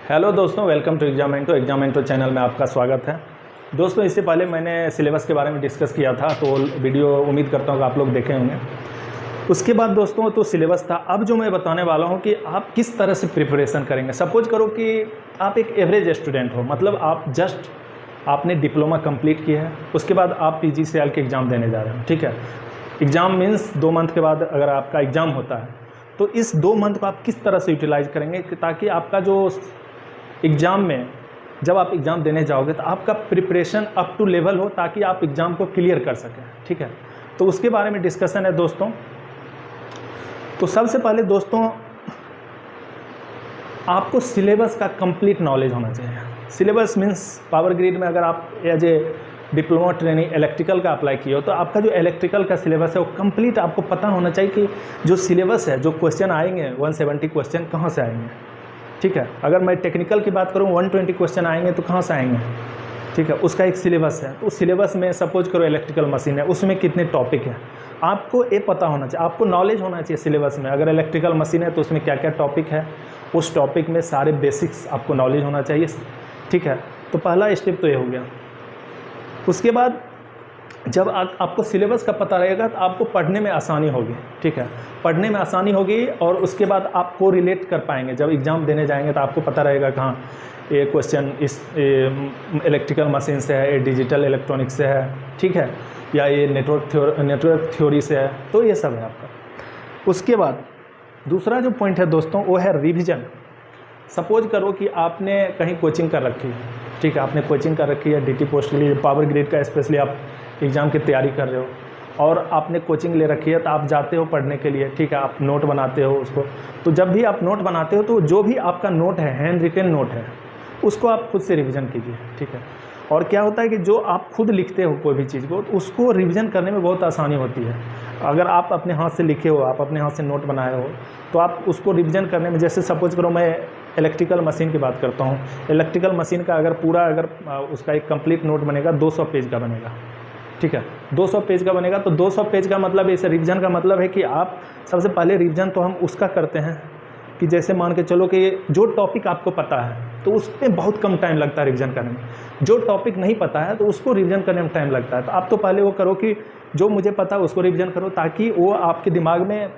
Hello दोस्तों, welcome to एग्जामेंटो channel में आपका स्वागत है। दोस्तों, इससे पहले मैंने सिलेबस के बारे में डिस्कस किया था, तो वीडियो उम्मीद करता हूँ कि आप लोग देखे होंगे। उसके बाद दोस्तों तो सिलेबस था। अब जो मैं बताने वाला हूँ कि आप किस तरह से प्रिपरेशन करेंगे। सपोज करो कि आप एक एवरेज स्टूडेंट हो, मतलब आप जस्ट आपने डिप्लोमा कंप्लीट किया है, उसके बाद आप PGCL के एग्ज़ाम देने जा रहे हो। ठीक है, एग्ज़ाम मीन्स 2 मंथ के बाद अगर आपका एग्ज़ाम होता है, तो इस 2 मंथ को आप किस तरह से यूटिलाइज करेंगे ताकि आपका जो एग्ज़ाम में जब आप एग्ज़ाम देने जाओगे तो आपका प्रिपरेशन अप टू लेवल हो, ताकि आप एग्ज़ाम को क्लियर कर सकें। ठीक है, तो उसके बारे में डिस्कशन है दोस्तों। तो सबसे पहले दोस्तों आपको सिलेबस का कंप्लीट नॉलेज होना चाहिए। सिलेबस मीन्स पावर ग्रिड में अगर आप as a diploma training electrical का अप्लाई किए हो, तो आपका जो इलेक्ट्रिकल का सिलेबस है वो कंप्लीट आपको पता होना चाहिए कि जो सिलेबस है, जो क्वेश्चन आएंगे 170 क्वेश्चन कहाँ से आएंगे। ठीक है, अगर मैं टेक्निकल की बात करूँ 120 क्वेश्चन आएंगे तो कहाँ से आएंगे। ठीक है, उसका एक सिलेबस है। तो उस सिलेबस में सपोज करो इलेक्ट्रिकल मशीन है, उसमें कितने टॉपिक है आपको ये पता होना चाहिए, आपको नॉलेज होना चाहिए सिलेबस में। अगर इलेक्ट्रिकल मशीन है तो उसमें क्या क्या टॉपिक है, उस टॉपिक में सारे बेसिक्स आपको नॉलेज होना चाहिए। ठीक है, तो पहला स्टेप तो ये हो गया। उसके बाद जब आपको सिलेबस का पता रहेगा तो आपको पढ़ने में आसानी होगी। ठीक है, पढ़ने में आसानी होगी और उसके बाद आप को रिलेट कर पाएंगे। जब एग्ज़ाम देने जाएंगे तो आपको पता रहेगा कि हाँ ये क्वेश्चन इस इलेक्ट्रिकल मशीन से है, ये डिजिटल इलेक्ट्रॉनिक्स से है, ठीक है, या ये नेटवर्क थ्योरी से है, तो ये सब है आपका। उसके बाद दूसरा जो पॉइंट है दोस्तों वो है रिविज़न। सपोज करो कि आपने कहीं कोचिंग कर रखी है। ठीक है, आपने कोचिंग कर रखी है DT पोस्ट के लिए, पावर ग्रिड का स्पेशली आप एग्ज़ाम की तैयारी कर रहे हो और आपने कोचिंग ले रखी है, तो आप जाते हो पढ़ने के लिए। ठीक है, आप नोट बनाते हो उसको। तो जब भी आप नोट बनाते हो तो जो भी आपका नोट है, हैंड रिटन नोट है, उसको आप खुद से रिवीजन कीजिए। ठीक है, और क्या होता है कि जो आप खुद लिखते हो कोई भी चीज़ को, तो उसको रिवीजन करने में बहुत आसानी होती है। अगर आप अपने हाथ से लिखे हो, आप अपने हाथ से नोट बनाए हो, तो आप उसको रिवीजन करने में, जैसे सपोज करो मैं इलेक्ट्रिकल मशीन की बात करता हूँ। इलेक्ट्रिकल मशीन का अगर पूरा उसका एक कंप्लीट नोट बनेगा 200 पेज का बनेगा। ठीक है, 200 पेज का बनेगा। तो 200 पेज का मतलब इसे रिवीजन का मतलब है कि आप सबसे पहले रिवीजन तो हम उसका करते हैं कि जैसे मान के चलो कि जो टॉपिक आपको पता है तो उस पर बहुत कम टाइम लगता है रिवीजन करने में। जो टॉपिक नहीं पता है तो उसको रिवीजन करने में टाइम लगता है। तो आप तो पहले वो करो कि जो मुझे पता है उसको रिवीजन करो, ताकि वो आपके दिमाग में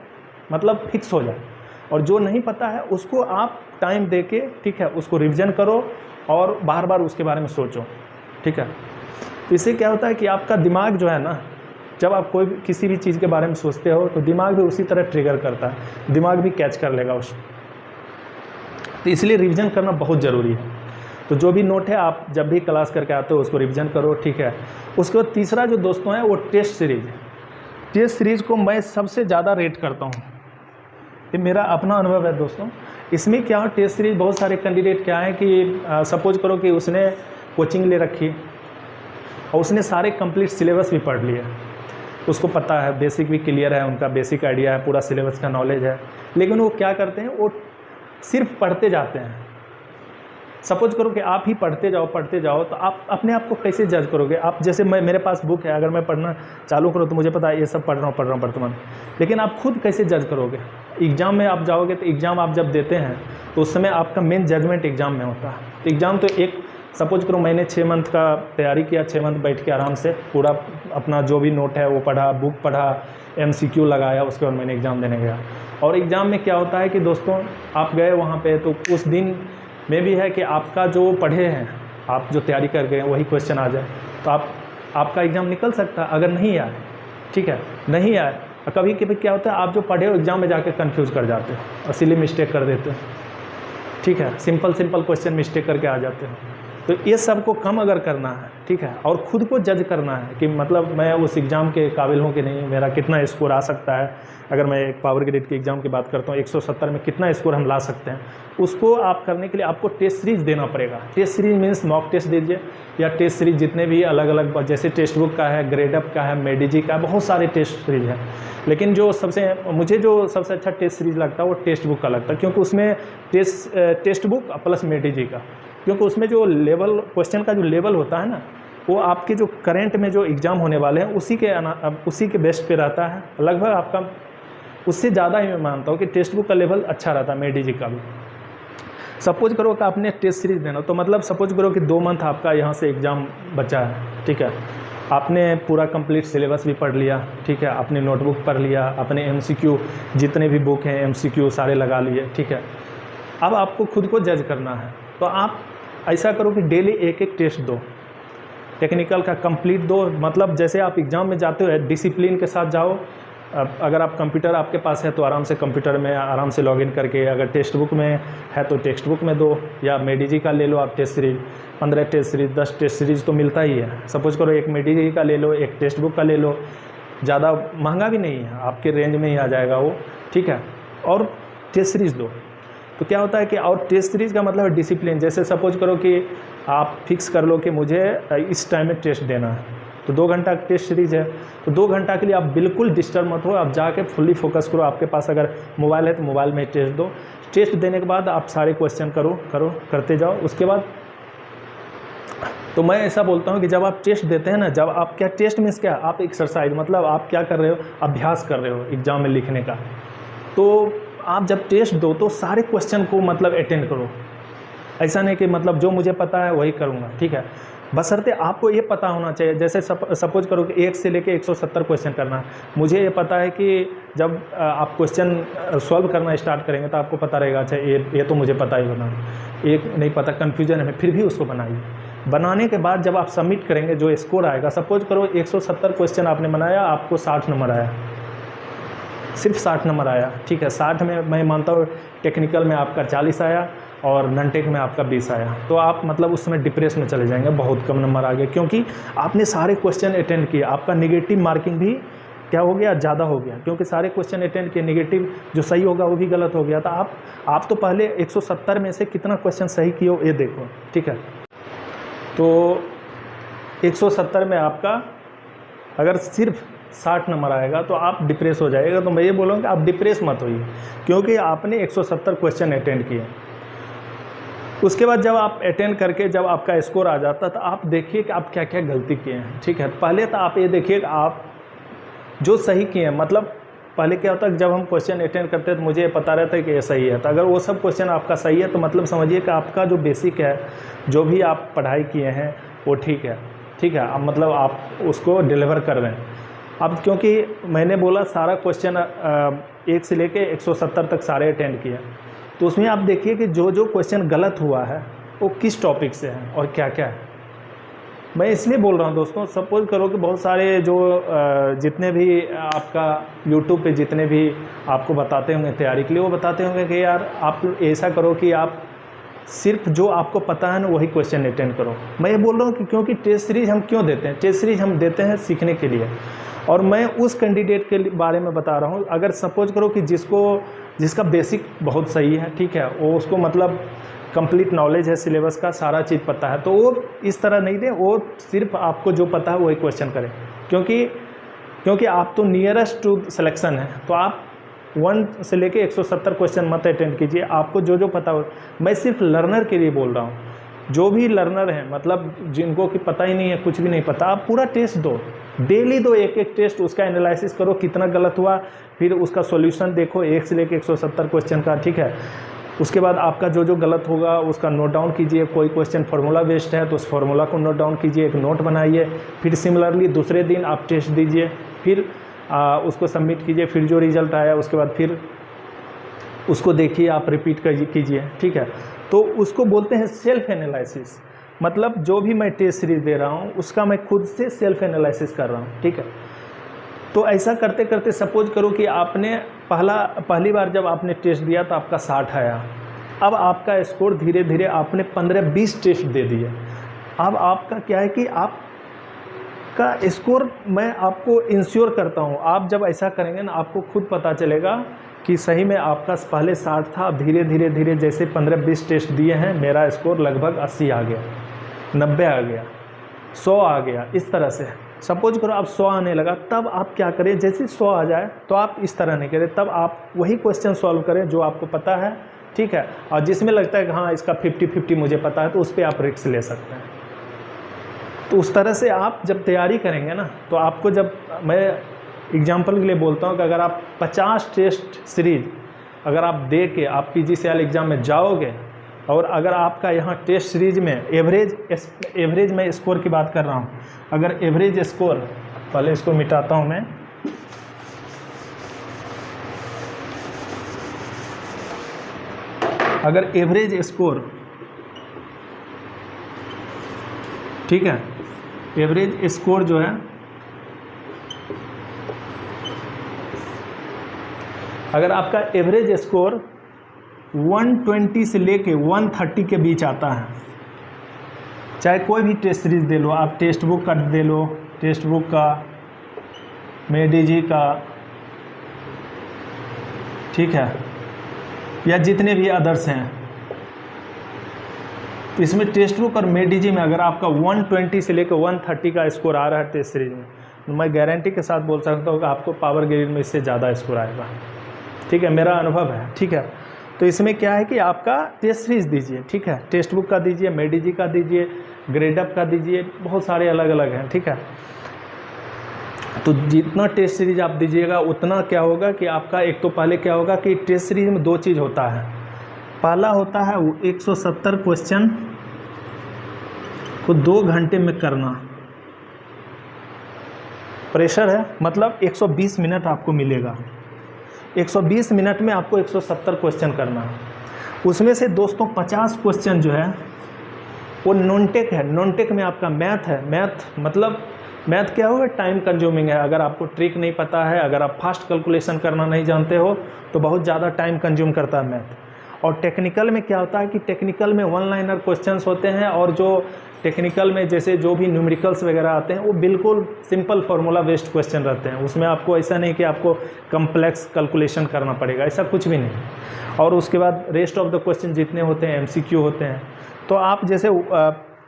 मतलब फिक्स हो जाए। और जो नहीं पता है उसको आप टाइम दे के, ठीक है, उसको रिवीजन करो और बार बार उसके बारे में सोचो। ठीक है, तो इससे क्या होता है कि आपका दिमाग जो है ना, जब आप कोई किसी भी चीज़ के बारे में सोचते हो तो दिमाग भी उसी तरह ट्रिगर करता है, दिमाग भी कैच कर लेगा उस। तो इसलिए रिवीजन करना बहुत ज़रूरी है। तो जो भी नोट है आप जब भी क्लास करके आते हो उसको रिवीजन करो। ठीक है, उसके बाद तीसरा जो दोस्तों है वो टेस्ट सीरीज है। टेस्ट सीरीज़ को मैं सबसे ज़्यादा रेट करता हूँ, ये मेरा अपना अनुभव है दोस्तों। इसमें क्या हो, टेस्ट सीरीज बहुत सारे कैंडिडेट क्या है कि सपोज करो कि उसने कोचिंग ले रखी और उसने सारे कंप्लीट सिलेबस भी पढ़ लिया, उसको पता है, बेसिक भी क्लियर है, उनका बेसिक आइडिया है, पूरा सिलेबस का नॉलेज है, लेकिन वो क्या करते हैं, वो सिर्फ पढ़ते जाते हैं। सपोज करो कि आप ही पढ़ते जाओ तो आप अपने आप को कैसे जज करोगे। आप जैसे मेरे पास बुक है, अगर मैं पढ़ना चालू करूँ तो मुझे पता है ये सब पढ़ रहा हूँ वर्तमान, लेकिन आप खुद कैसे जज करोगे। एग्ज़ाम में आप जाओगे तो एग्ज़ाम आप जब देते हैं तो उस समय आपका मेन जजमेंट एग्ज़ाम में होता है। तो एग्ज़ाम तो एक सपोज करो मैंने 6 मंथ का तैयारी किया, 6 मंथ बैठ के आराम से पूरा अपना जो भी नोट है वो पढ़ा, बुक पढ़ा, MCQ लगाया, उसके बाद मैंने एग्ज़ाम देने गया। और एग्ज़ाम में क्या होता है कि दोस्तों आप गए वहाँ पे तो उस दिन में भी है कि आपका जो पढ़े हैं, आप जो तैयारी कर गए वही क्वेश्चन आ जाए तो आपका एग्ज़ाम निकल सकता है, अगर नहीं आए। ठीक है, नहीं आए, कभी कभी क्या होता है आप जो पढ़े हो एग्ज़ाम में जाके कंफ्यूज कर जाते हो और सिली मिस्टेक कर देते हो। ठीक है, सिंपल क्वेश्चन मिस्टेक करके आ जाते हो। तो ये सब को कम अगर करना है, ठीक है, और ख़ुद को जज करना है कि मतलब मैं उस एग्ज़ाम के काबिल हूँ कि नहीं, मेरा कितना स्कोर आ सकता है। अगर मैं एक पावर ग्रिड के एग्ज़ाम की बात करता हूँ, 170 में कितना स्कोर हम ला सकते हैं, उसको आप करने के लिए आपको टेस्ट सीरीज़ देना पड़ेगा। Test series means mock test दीजिए, या टेस्ट सीरीज जितने भी अलग अलग, जैसे टेक्स्ट बुक का है, ग्रेडअप का है, मेडिजी का, बहुत सारे टेस्ट सीरीज है। लेकिन मुझे जो सबसे अच्छा टेस्ट सीरीज लगता है वो टेक्स्ट बुक का लगता है, क्योंकि उसमें टेक्स्ट बुक प्लस मेडिजी का, क्योंकि उसमें जो लेवल क्वेश्चन का जो लेवल होता है ना, वो आपके जो करंट में जो एग्ज़ाम होने वाले हैं उसी के बेस्ट पे रहता है। लगभग आपका उससे ज़्यादा ही मैं मानता हूँ कि टेक्स्ट बुक का लेवल अच्छा रहता है, मेडिजी का भी। सपोज करो कि आपने टेस्ट सीरीज देना, तो मतलब सपोज करो कि 2 मंथ आपका यहाँ से एग्ज़ाम बचा है, ठीक है। आपने पूरा कंप्लीट सिलेबस भी पढ़ लिया, ठीक है, अपनी नोटबुक पढ़ लिया, अपने एमसीक्यू जितने भी बुक हैं एमसीक्यू सारे लगा लिए, ठीक है। अब आपको खुद को जज करना है, तो आप ऐसा करो कि डेली एक एक टेस्ट दो, टेक्निकल का कंप्लीट दो। मतलब जैसे आप एग्ज़ाम में जाते हो डिसिप्लिन के साथ जाओ। अगर आप कंप्यूटर आपके पास है तो आराम से कंप्यूटर में आराम से लॉगिन करके, अगर टेक्स्ट बुक में है तो टेक्स्ट बुक में दो, या मेडीजी का ले लो आप test series, 15 test series 10 test series तो मिलता ही है। सपोज करो एक मेडीजी का ले लो, एक टेक्स्ट बुक का ले लो, ज़्यादा महंगा भी नहीं है, आपके रेंज में ही आ जाएगा वो, ठीक है। और टेस्ट सीरीज दो, तो क्या होता है कि और टेस्ट सीरीज़ का मतलब है डिसिप्लिन। जैसे सपोज करो कि आप फिक्स कर लो कि मुझे इस टाइम में टेस्ट देना है, तो 2 घंटा का टेस्ट सीरीज़ है, तो 2 घंटा के लिए आप बिल्कुल डिस्टर्ब मत हो, आप जाके फुल्ली फोकस करो। आपके पास अगर मोबाइल है तो मोबाइल में टेस्ट दो। टेस्ट देने के बाद आप सारे क्वेश्चन करते जाओ। उसके बाद तो मैं ऐसा बोलता हूँ कि जब आप टेस्ट देते हैं ना, जब आप क्या टेस्ट मीन्स क्या, आप एक्सरसाइज मतलब आप क्या कर रहे हो, अभ्यास कर रहे हो एग्ज़ाम में लिखने का। तो आप जब टेस्ट दो तो सारे क्वेश्चन को मतलब अटेंड करो। ऐसा नहीं कि मतलब जो मुझे पता है वही करूँगा, ठीक है। बशर्ते आपको ये पता होना चाहिए। जैसे सपोज करो कि 1 से लेके 170 क्वेश्चन करना है, मुझे ये पता है कि जब आप क्वेश्चन सॉल्व करना स्टार्ट करेंगे तो आपको पता रहेगा, अच्छा ये तो मुझे पता ही होना, एक नहीं पता कन्फ्यूजन है, फिर भी उसको बनाइए। बनाने के बाद जब आप सबमिट करेंगे जो स्कोर आएगा, सपोज करो 170 क्वेश्चन आपने बनाया, आपको 60 नंबर आया, सिर्फ 60 नंबर आया, ठीक है। 60 में मैं मानता हूँ टेक्निकल में आपका 40 आया और नॉन टेक में आपका 20 आया, तो आप मतलब उस समय डिप्रेस में चले जाएंगे, बहुत कम नंबर आ गए, क्योंकि आपने सारे क्वेश्चन अटेंड किए। आपका नेगेटिव मार्किंग भी क्या हो गया, ज़्यादा हो गया, क्योंकि सारे क्वेश्चन अटेंड किए। नेगेटिव जो सही होगा वो भी गलत हो गया। तो आप तो पहले 170 में से कितना क्वेश्चन सही किए हो ये देखो, ठीक है। तो 170 में आपका अगर सिर्फ 60 नंबर आएगा तो आप डिप्रेस हो जाएगा। तो मैं ये बोलूँगा कि आप डिप्रेस मत होइए, क्योंकि आपने 170 क्वेश्चन अटेंड किए। उसके बाद जब आप अटेंड करके जब आपका स्कोर आ जाता तो आप देखिए कि आप क्या क्या गलती किए हैं, ठीक है। पहले तो आप ये देखिए कि आप जो सही किए हैं, मतलब पहले क्या होता है जब हम क्वेश्चन अटेंड करते हैं तो मुझे ये पता रहता है कि ये सही है। तो अगर वो सब क्वेश्चन आपका सही है तो मतलब समझिए कि आपका जो बेसिक है, जो भी आप पढ़ाई किए हैं वो ठीक है, ठीक है। अब मतलब आप उसको डिलीवर कर रहे हैं। अब क्योंकि मैंने बोला सारा क्वेश्चन 1 से लेके 170 तक सारे अटेंड किए, तो उसमें आप देखिए कि जो जो क्वेश्चन गलत हुआ है वो किस टॉपिक से है और क्या क्या है। मैं इसलिए बोल रहा हूँ दोस्तों, सपोज करो कि बहुत सारे जो जितने भी आपका यूट्यूब पे जितने भी आपको बताते होंगे तैयारी के लिए, वो बताते होंगे कि यार आप ऐसा करो कि आप सिर्फ जो आपको पता है ना वही क्वेश्चन अटेंड करो। मैं ये बोल रहा हूँ कि क्योंकि टेस्ट सीरीज हम क्यों देते हैं, टेस्ट सीरीज हम देते हैं सीखने के लिए। और मैं उस कैंडिडेट के बारे में बता रहा हूँ, अगर सपोज करो कि जिसका बेसिक बहुत सही है, ठीक है, वो उसको मतलब कंप्लीट नॉलेज है सिलेबस का, सारा चीज़ पता है, तो वो इस तरह नहीं दे, वो सिर्फ आपको जो पता है वही क्वेश्चन करें। क्योंकि आप तो नियरेस्ट टू सिलेक्शन है, तो आप 1 से लेके 170 क्वेश्चन मत अटेंड कीजिए। आपको जो जो पता हो, मैं सिर्फ लर्नर के लिए बोल रहा हूँ, जो भी लर्नर हैं, मतलब जिनको कि पता ही नहीं है, कुछ भी नहीं पता, आप पूरा टेस्ट दो, डेली दो एक एक टेस्ट, उसका एनालिसिस करो कितना गलत हुआ, फिर उसका सॉल्यूशन देखो 1 से लेके 170 क्वेश्चन का, ठीक है। उसके बाद आपका जो जो गलत होगा उसका नोट डाउन कीजिए। कोई क्वेश्चन फार्मूला बेस्ड है तो उस फार्मूला को नोट डाउन कीजिए, एक नोट बनाइए। फिर सिमिलरली दूसरे दिन आप टेस्ट दीजिए, फिर उसको सबमिट कीजिए। फिर जो रिजल्ट आया उसके बाद फिर उसको देखिए, आप रिपीट कीजिए, ठीक है। तो उसको बोलते हैं सेल्फ एनालिसिस। मतलब जो भी मैं टेस्ट सीरीज दे रहा हूँ उसका मैं खुद से सेल्फ एनालिसिस कर रहा हूँ, ठीक है। तो ऐसा करते करते सपोज करो कि आपने पहली बार जब आपने टेस्ट दिया तो आपका 60 आया। अब आपका स्कोर धीरे धीरे आपने 15-20 टेस्ट दे दिए। अब आपका क्या है कि आपका स्कोर मैं आपको इंश्योर करता हूँ, आप जब ऐसा करेंगे ना आपको खुद पता चलेगा कि सही में आपका पहले 60 था, धीरे धीरे धीरे जैसे 15-20 टेस्ट दिए हैं मेरा स्कोर लगभग 80 आ गया, 90 आ गया, 100 आ गया। इस तरह से सपोज करो आप 100 आने लगा, तब आप क्या करें, जैसे 100 आ जाए तो आप इस तरह नहीं करें, तब आप वही क्वेश्चन सॉल्व करें जो आपको पता है, ठीक है। और जिसमें लगता है कि हाँ इसका 50-50 मुझे पता है, तो उस पर आप रिस्क ले सकते हैं। तो उस तरह से आप जब तैयारी करेंगे ना, तो आपको, जब मैं एग्जाम्पल के लिए बोलता हूँ कि अगर आप 50 टेस्ट सीरीज अगर आप दे के आप PGCL एग्ज़ाम में जाओगे और अगर आपका यहाँ टेस्ट सीरीज में एवरेज मैं स्कोर की बात कर रहा हूँ, अगर एवरेज स्कोर, पहले इसको मिटाता हूँ मैं, अगर एवरेज स्कोर, ठीक है, एवरेज स्कोर जो है, अगर आपका एवरेज स्कोर 120 से लेके 130 के बीच आता है, चाहे कोई भी टेस्ट सीरीज दे लो आप, टेक्स्ट बुक का दे लो, टेक्स्ट बुक का, मेडीजी का, ठीक है, या जितने भी अदर्स हैं, तो इसमें टेक्स्ट बुक और मेडीजी में अगर आपका 120 से लेकर 130 का स्कोर आ रहा है टेस्ट सीरीज में, तो मैं गारंटी के साथ बोल सकता हूँ कि आपको पावर ग्रिड में इससे ज़्यादा स्कोर आएगा। ठीक है, मेरा अनुभव है। ठीक है, तो इसमें क्या है कि आपका टेस्ट सीरीज दीजिए, ठीक है, टेक्स्ट बुक का दीजिए, मेडीजी का दीजिए, ग्रेडअप का दीजिए, बहुत सारे अलग अलग हैं। ठीक है, तो जितना टेस्ट सीरीज आप दीजिएगा उतना क्या होगा कि आपका, एक तो पहले क्या होगा कि टेस्ट सीरीज में 2 चीज़ होता है। पहला होता है वो 170 क्वेश्चन को 2 घंटे में करना, प्रेशर है, मतलब 120 मिनट आपको मिलेगा। 120 मिनट में आपको 170 क्वेश्चन करना है। उसमें से दोस्तों 50 क्वेश्चन जो है वो नॉन टेक है। नॉन टेक में आपका मैथ है। मैथ क्या होगा, टाइम कंज्यूमिंग है। अगर आपको ट्रिक नहीं पता है, अगर आप फास्ट कैलकुलेशन करना नहीं जानते हो तो बहुत ज़्यादा टाइम कंज्यूम करता है मैथ। और टेक्निकल में क्या होता है कि टेक्निकल में 1 लाइनर क्वेश्चंस होते हैं, और जो टेक्निकल में जैसे जो भी न्यूमेरिकल्स वगैरह आते हैं वो बिल्कुल सिंपल फार्मूला बेस्ड क्वेश्चन रहते हैं। उसमें आपको ऐसा नहीं कि आपको कम्प्लेक्स कैलकुलेशन करना पड़ेगा, ऐसा कुछ भी नहीं। और उसके बाद रेस्ट ऑफ द क्वेश्चन जितने होते हैं MCQ होते हैं। तो आप जैसे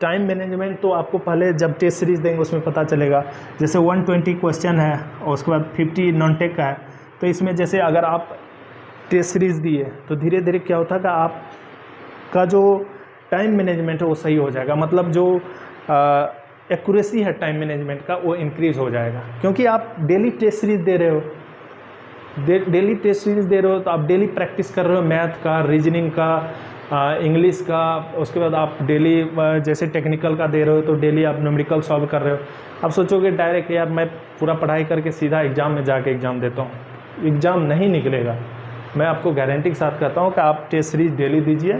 टाइम मैनेजमेंट तो आपको पहले जब टेस्ट सीरीज देंगे उसमें पता चलेगा। जैसे 120 क्वेश्चन है और उसके बाद 50 नॉन टेक का है, तो इसमें जैसे अगर आप टेस्ट सीरीज़ दिए तो धीरे धीरे क्या होता है कि आपका जो टाइम मैनेजमेंट है वो सही हो जाएगा, मतलब जो एक्यूरेसी है टाइम मैनेजमेंट का वो इंक्रीज़ हो जाएगा। क्योंकि आप डेली टेस्ट सीरीज़ दे रहे हो, डेली टेस्ट सीरीज़ दे रहे हो, तो आप डेली प्रैक्टिस कर रहे हो मैथ का, रीजनिंग का, इंग्लिश का। उसके बाद आप डेली जैसे टेक्निकल का दे रहे हो तो डेली आप न्यूमेरिकल सॉल्व कर रहे हो। आप सोचोगे डायरेक्ट यार मैं पूरा पढ़ाई करके सीधा एग्ज़ाम में जाके एग्ज़ाम देता हूँ, एग्ज़ाम नहीं निकलेगा। मैं आपको गारंटी के साथ कहता हूँ कि आप टेस्ट सीरीज डेली दीजिए,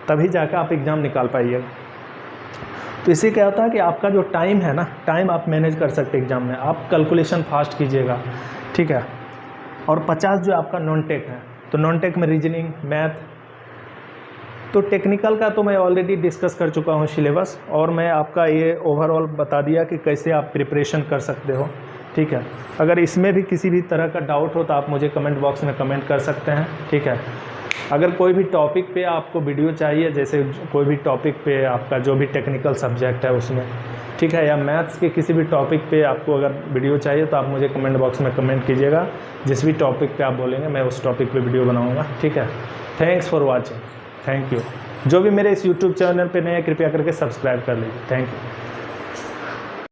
तभी जाकर आप एग्ज़ाम निकाल पाइएगा। तो इससे क्या होता है कि आपका जो टाइम है ना, टाइम आप मैनेज कर सकते हैं एग्ज़ाम में। आप कैलकुलेशन फास्ट कीजिएगा, ठीक है। और 50 जो आपका नॉन टेक है, तो नॉन टेक में रीजनिंग, मैथ। तो टेक्निकल का तो मैं ऑलरेडी डिस्कस कर चुका हूँ सिलेबस, और मैं आपका ये ओवरऑल बता दिया कि कैसे आप प्रिपरेशन कर सकते हो, ठीक है। अगर इसमें भी किसी भी तरह का डाउट हो तो आप मुझे कमेंट बॉक्स में कमेंट कर सकते हैं, ठीक है। अगर कोई भी टॉपिक पे आपको वीडियो चाहिए, जैसे कोई भी टॉपिक पे आपका जो भी टेक्निकल सब्जेक्ट है उसमें, ठीक है, या मैथ्स के किसी भी टॉपिक पे आपको अगर वीडियो चाहिए तो आप मुझे कमेंट बॉक्स में कमेंट कीजिएगा। जिस भी टॉपिक पे आप बोलेंगे मैं उस टॉपिक पे वीडियो बनाऊँगा, ठीक है। Thanks for watching, thank you. जो भी मेरे इस यूट्यूब चैनल पे नए हैं कृपया करके सब्सक्राइब कर लीजिए, थैंक यू।